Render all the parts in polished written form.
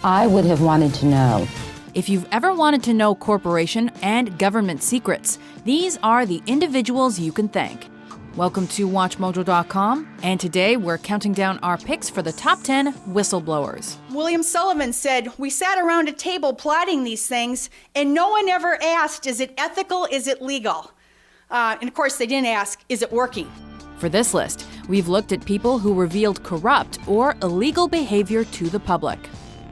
I would have wanted to know. If you've ever wanted to know corporation and government secrets, these are the individuals you can thank. Welcome to WatchMojo.com, and today we're counting down our picks for the top 10 whistleblowers. William Sullivan said, "We sat around a table plotting these things, and no one ever asked, is it ethical, is it legal?" And of course, they didn't ask, is it working? For this list, we've looked at people who revealed corrupt or illegal behavior to the public.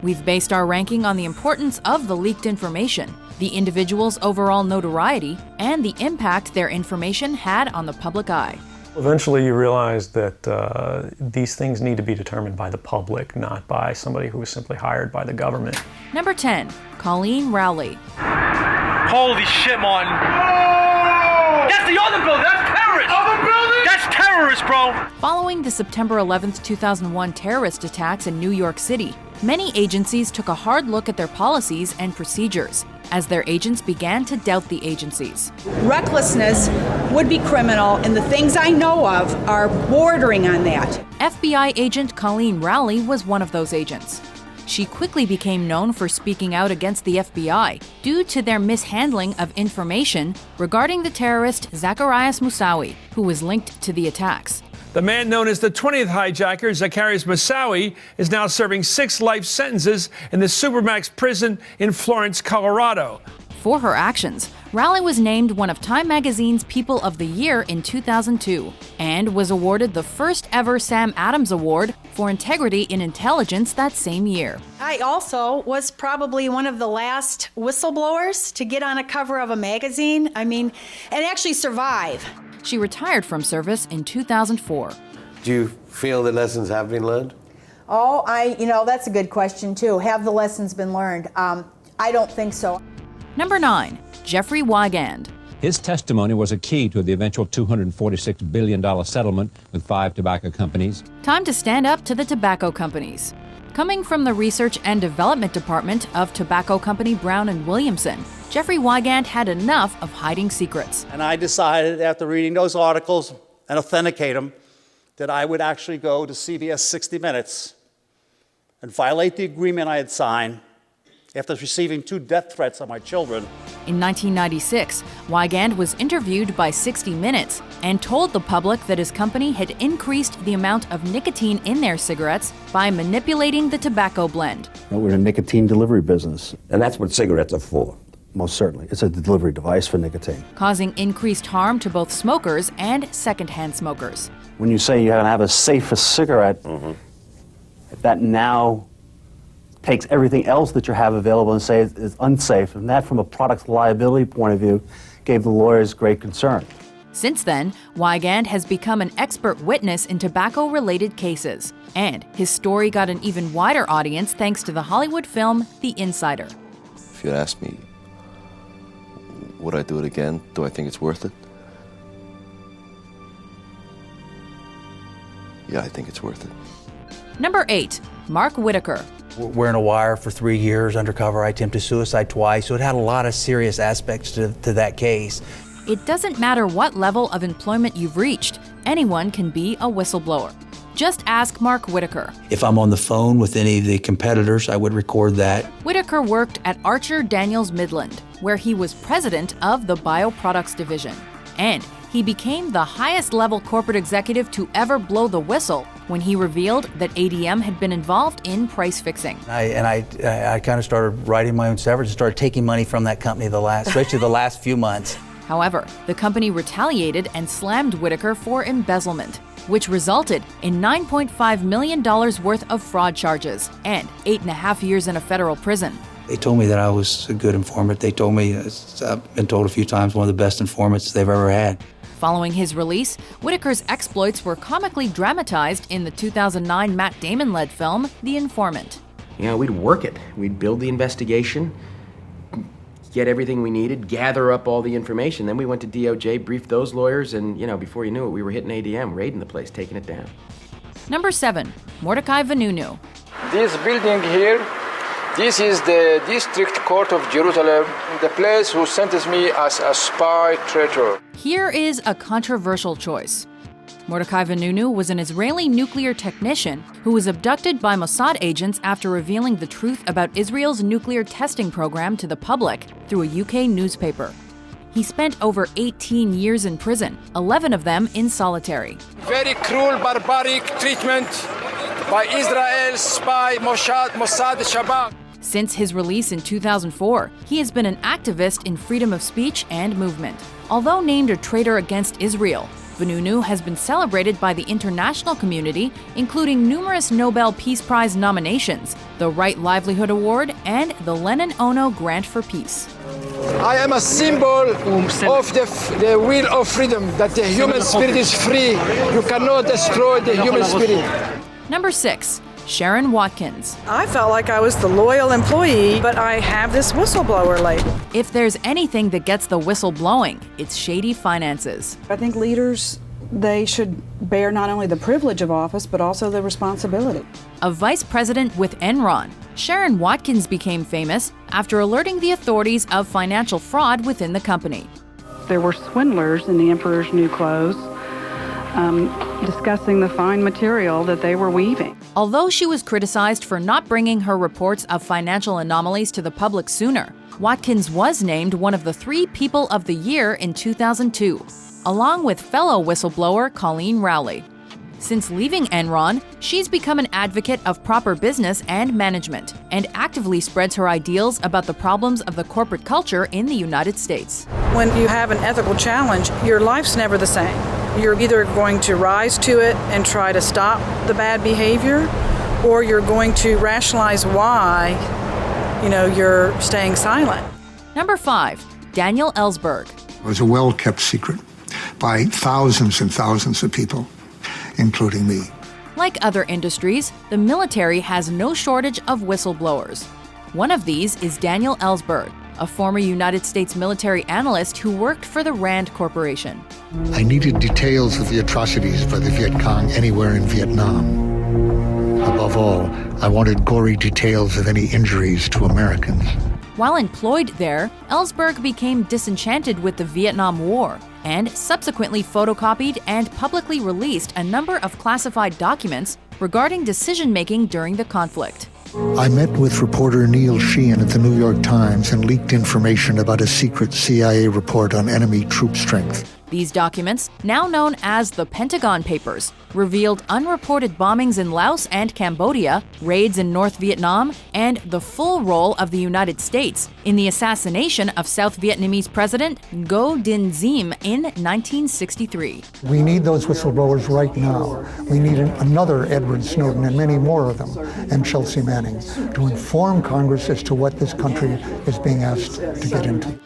We've based our ranking on the importance of the leaked information, the individual's overall notoriety, and the impact their information had on the public eye. Eventually you realize that these things need to be determined by the public, not by somebody who was simply hired by the government. Number 10, Colleen Rowley. Holy shit, Martin. That's the other building. That's terrorist. Other building? That's terrorist, bro. Following the September 11th, 2001 terrorist attacks in New York City, many agencies took a hard look at their policies and procedures as their agents began to doubt the agencies. Recklessness would be criminal, and the things I know of are bordering on that. FBI agent Colleen Rowley was one of those agents. She quickly became known for speaking out against the FBI due to their mishandling of information regarding the terrorist Zacarias Moussaoui, who was linked to the attacks. The man known as the 20th hijacker, Zacarias Moussaoui, is now serving 6 life sentences in the Supermax prison in Florence, Colorado. For her actions, Rowley was named one of Time magazine's People of the Year in 2002 and was awarded the first ever Sam Adams Award for integrity in intelligence that same year. I also was probably one of the last whistleblowers to get on a cover of a magazine, and actually survive. She retired from service in 2004. Do you feel the lessons have been learned? Oh, that's a good question too. Have the lessons been learned? I don't think so. Number 9, Jeffrey Wigand. His testimony was a key to the eventual $246 billion settlement with 5 tobacco companies. Time to stand up to the tobacco companies. Coming from the Research and Development Department of tobacco company Brown & Williamson, Jeffrey Wigand had enough of hiding secrets. And I decided, after reading those articles and authenticate them, that I would actually go to CBS 60 Minutes and violate the agreement I had signed after receiving 2 death threats on my children. In 1996, Wigand was interviewed by 60 Minutes and told the public that his company had increased the amount of nicotine in their cigarettes by manipulating the tobacco blend. We're in a nicotine delivery business. And that's what cigarettes are for. Most certainly. It's a delivery device for nicotine. Causing increased harm to both smokers and secondhand smokers. When you say you're going to have a safer cigarette, that now takes everything else that you have available and say it's unsafe. And that, from a product liability point of view, gave the lawyers great concern. Since then, Wigand has become an expert witness in tobacco-related cases. And his story got an even wider audience thanks to the Hollywood film The Insider. If you'd ask me, would I do it again? Do I think it's worth it? Yeah, I think it's worth it. Number 8, Mark Whitacre. Wearing a wire for 3 years undercover. I attempted suicide twice, so it had a lot of serious aspects to that case. It doesn't matter what level of employment you've reached, anyone can be a whistleblower. Just ask Mark Whitacre. If I'm on the phone with any of the competitors, I would record that. Whitacre worked at Archer Daniels Midland, where he was president of the bioproducts division. And he became the highest level corporate executive to ever blow the whistle when he revealed that ADM had been involved in price fixing. I kind of started writing my own severance and started taking money from that company especially the last few months. However, the company retaliated and slammed Whitacre for embezzlement, which resulted in $9.5 million worth of fraud charges and 8.5 years in a federal prison. They told me that I was a good informant. They told me, as I've been told a few times, one of the best informants they've ever had. Following his release, Whitaker's exploits were comically dramatized in the 2009 Matt Damon-led film, The Informant. We'd work it. We'd build the investigation, get everything we needed, gather up all the information. Then we went to DOJ, briefed those lawyers, and, before you knew it, we were hitting ADM, raiding the place, taking it down. Number 7, Mordechai Vanunu. This building here, this is the District Court of Jerusalem, the place who sentenced me as a spy traitor. Here is a controversial choice. Mordechai Vanunu was an Israeli nuclear technician who was abducted by Mossad agents after revealing the truth about Israel's nuclear testing program to the public through a UK newspaper. He spent over 18 years in prison, 11 of them in solitary. Very cruel, barbaric treatment by Israel's spy Mossad Shabak. Since his release in 2004, he has been an activist in freedom of speech and movement. Although named a traitor against Israel, Vanunu has been celebrated by the international community, including numerous Nobel Peace Prize nominations, the Right Livelihood Award, and the Lenin Ono Grant for Peace. I am a symbol of the will of freedom, that the human spirit is free. You cannot destroy the human spirit. Number 6. Sherron Watkins. I felt like I was the loyal employee, but I have this whistleblower label. If there's anything that gets the whistle blowing, it's shady finances. I think leaders, they should bear not only the privilege of office, but also the responsibility. A vice president with Enron, Sherron Watkins became famous after alerting the authorities of financial fraud within the company. There were swindlers in the emperor's new clothes, discussing the fine material that they were weaving. Although she was criticized for not bringing her reports of financial anomalies to the public sooner, Watkins was named one of the 3 People of the Year in 2002, along with fellow whistleblower Colleen Rowley. Since leaving Enron, she's become an advocate of proper business and management, and actively spreads her ideals about the problems of the corporate culture in the United States. When you have an ethical challenge, your life's never the same. You're either going to rise to it and try to stop the bad behavior, or you're going to rationalize why, you're staying silent. Number 5. Daniel Ellsberg. It was a well-kept secret by thousands and thousands of people, including me. Like other industries, the military has no shortage of whistleblowers. One of these is Daniel Ellsberg, a former United States military analyst who worked for the Rand Corporation. I needed details of the atrocities by the Viet Cong anywhere in Vietnam. Above all, I wanted gory details of any injuries to Americans. While employed there, Ellsberg became disenchanted with the Vietnam War and subsequently photocopied and publicly released a number of classified documents regarding decision-making during the conflict. I met with reporter Neil Sheehan at the New York Times and leaked information about a secret CIA report on enemy troop strength. These documents, now known as the Pentagon Papers, revealed unreported bombings in Laos and Cambodia, raids in North Vietnam, and the full role of the United States in the assassination of South Vietnamese President Ngo Dinh Diem in 1963. We need those whistleblowers right now. We need another Edward Snowden and many more of them, and Chelsea Manning, to inform Congress as to what this country is being asked to get into.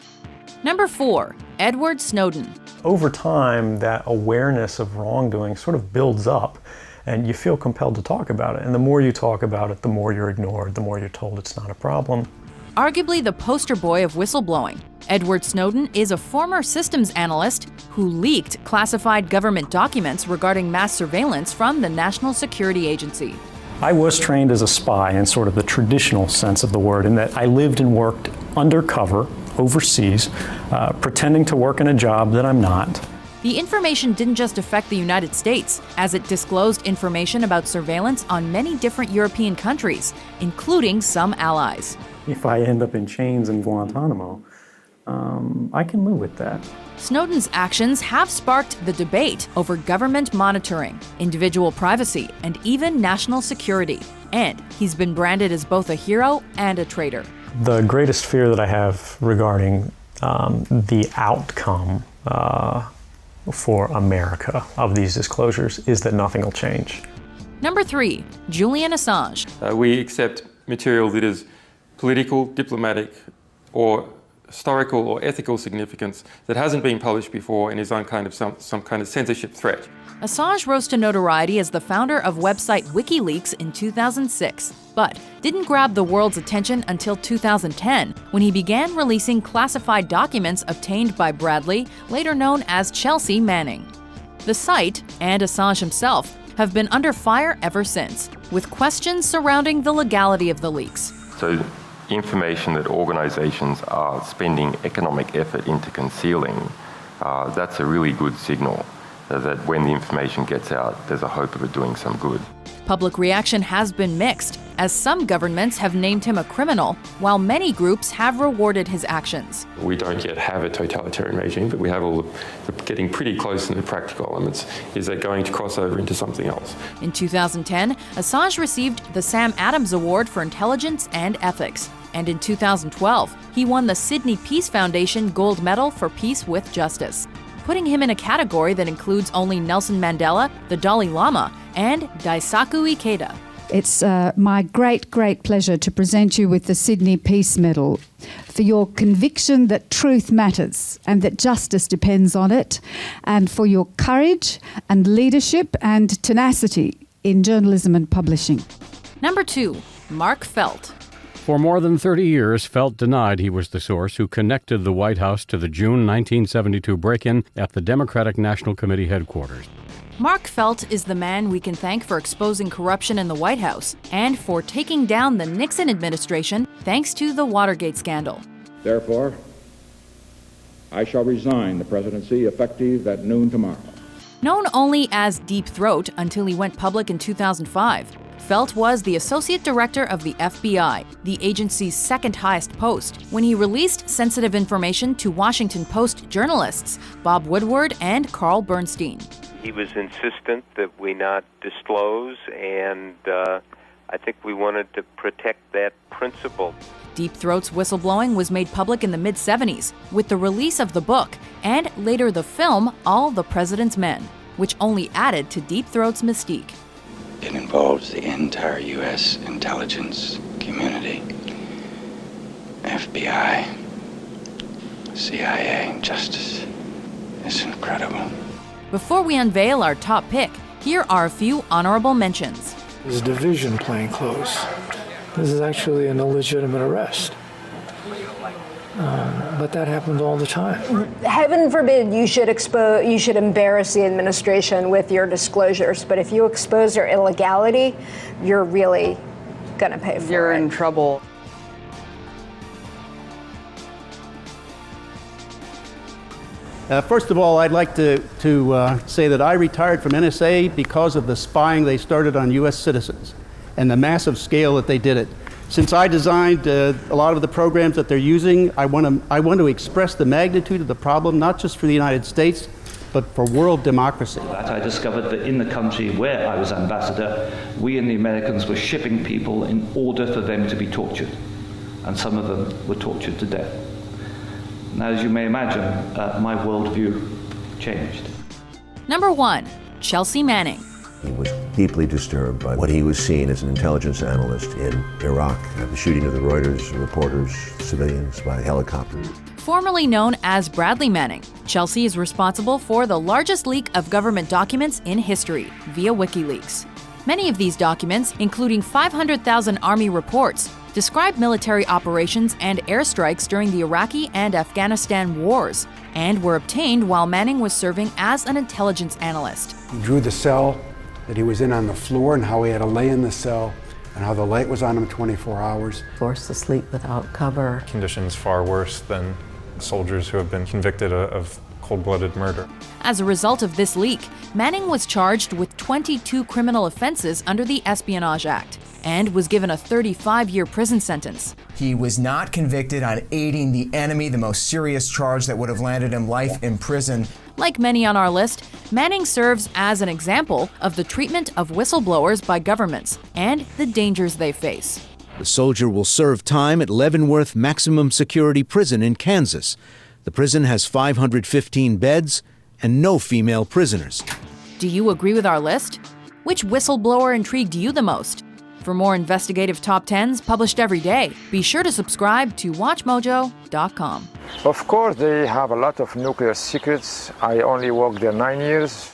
Number 4. Edward Snowden. Over time, that awareness of wrongdoing sort of builds up, and you feel compelled to talk about it. And the more you talk about it, the more you're ignored, the more you're told it's not a problem. Arguably the poster boy of whistleblowing, Edward Snowden is a former systems analyst who leaked classified government documents regarding mass surveillance from the National Security Agency. I was trained as a spy in sort of the traditional sense of the word, in that I lived and worked undercover overseas, pretending to work in a job that I'm not. The information didn't just affect the United States, as it disclosed information about surveillance on many different European countries, including some allies. If I end up in chains in Guantanamo, I can live with that. Snowden's actions have sparked the debate over government monitoring, individual privacy, and even national security. And he's been branded as both a hero and a traitor. The greatest fear that I have regarding the outcome for America of these disclosures is that nothing will change. Number 3. Julian Assange. We accept material that is political, diplomatic, or historical or ethical significance that hasn't been published before and is on some kind of censorship threat. Assange rose to notoriety as the founder of website WikiLeaks in 2006, but didn't grab the world's attention until 2010, when he began releasing classified documents obtained by Bradley, later known as Chelsea Manning. The site, and Assange himself, have been under fire ever since, with questions surrounding the legality of the leaks. So, information that organizations are spending economic effort into concealing, that's a really good signal. that when the information gets out, there's a hope of it doing some good. Public reaction has been mixed, as some governments have named him a criminal, while many groups have rewarded his actions. We don't yet have a totalitarian regime, but we have all the getting pretty close in the practical elements. Is that going to cross over into something else? In 2010, Assange received the Sam Adams Award for Intelligence and Ethics. And in 2012, he won the Sydney Peace Foundation Gold Medal for Peace with Justice, putting him in a category that includes only Nelson Mandela, the Dalai Lama, and Daisaku Ikeda. It's my great, great pleasure to present you with the Sydney Peace Medal for your conviction that truth matters and that justice depends on it, and for your courage and leadership and tenacity in journalism and publishing. Number 2, Mark Felt. For more than 30 years, Felt denied he was the source who connected the White House to the June 1972 break-in at the Democratic National Committee headquarters. Mark Felt is the man we can thank for exposing corruption in the White House and for taking down the Nixon administration thanks to the Watergate scandal. Therefore, I shall resign the presidency effective at noon tomorrow. Known only as Deep Throat until he went public in 2005, Felt was the Associate Director of the FBI, the agency's second highest post, when he released sensitive information to Washington Post journalists Bob Woodward and Carl Bernstein. He was insistent that we not disclose, and I think we wanted to protect that principle. Deep Throat's whistleblowing was made public in the mid-70s with the release of the book and later the film All the President's Men, which only added to Deep Throat's mystique. It involves the entire U.S. intelligence community, FBI, CIA, justice. It's incredible. Before we unveil our top pick, here are a few honorable mentions. This is division playing close. This is actually an illegitimate arrest. But that happened all the time. Heaven forbid you should embarrass the administration with your disclosures, but if you expose their illegality, you're really going to pay for it. You're in trouble. First of all, I'd like to say that I retired from NSA because of the spying they started on U.S. citizens and the massive scale that they did it. Since I designed a lot of the programs that they're using, I want to express the magnitude of the problem, not just for the United States, but for world democracy. I discovered that in the country where I was ambassador, we and the Americans were shipping people in order for them to be tortured, and some of them were tortured to death. Now, as you may imagine, my worldview changed. Number 1, Chelsea Manning. He was deeply disturbed by what he was seeing as an intelligence analyst in Iraq, the shooting of the Reuters reporters, civilians by helicopter. Formerly known as Bradley Manning, Chelsea is responsible for the largest leak of government documents in history via WikiLeaks. Many of these documents, including 500,000 Army reports, describe military operations and airstrikes during the Iraqi and Afghanistan wars, and were obtained while Manning was serving as an intelligence analyst. He drew the cell that he was in on the floor and how he had to lay in the cell and how the light was on him 24 hours. Forced to sleep without cover. Conditions far worse than soldiers who have been convicted of cold-blooded murder. As a result of this leak, Manning was charged with 22 criminal offenses under the Espionage Act and was given a 35-year prison sentence. He was not convicted on aiding the enemy, the most serious charge that would have landed him life in prison. Like many on our list, Manning serves as an example of the treatment of whistleblowers by governments and the dangers they face. The soldier will serve time at Leavenworth Maximum Security Prison in Kansas. The prison has 515 beds and no female prisoners. Do you agree with our list? Which whistleblower intrigued you the most? For more investigative top 10s published every day, be sure to subscribe to WatchMojo.com. Of course, they have a lot of nuclear secrets. I only worked there 9 years.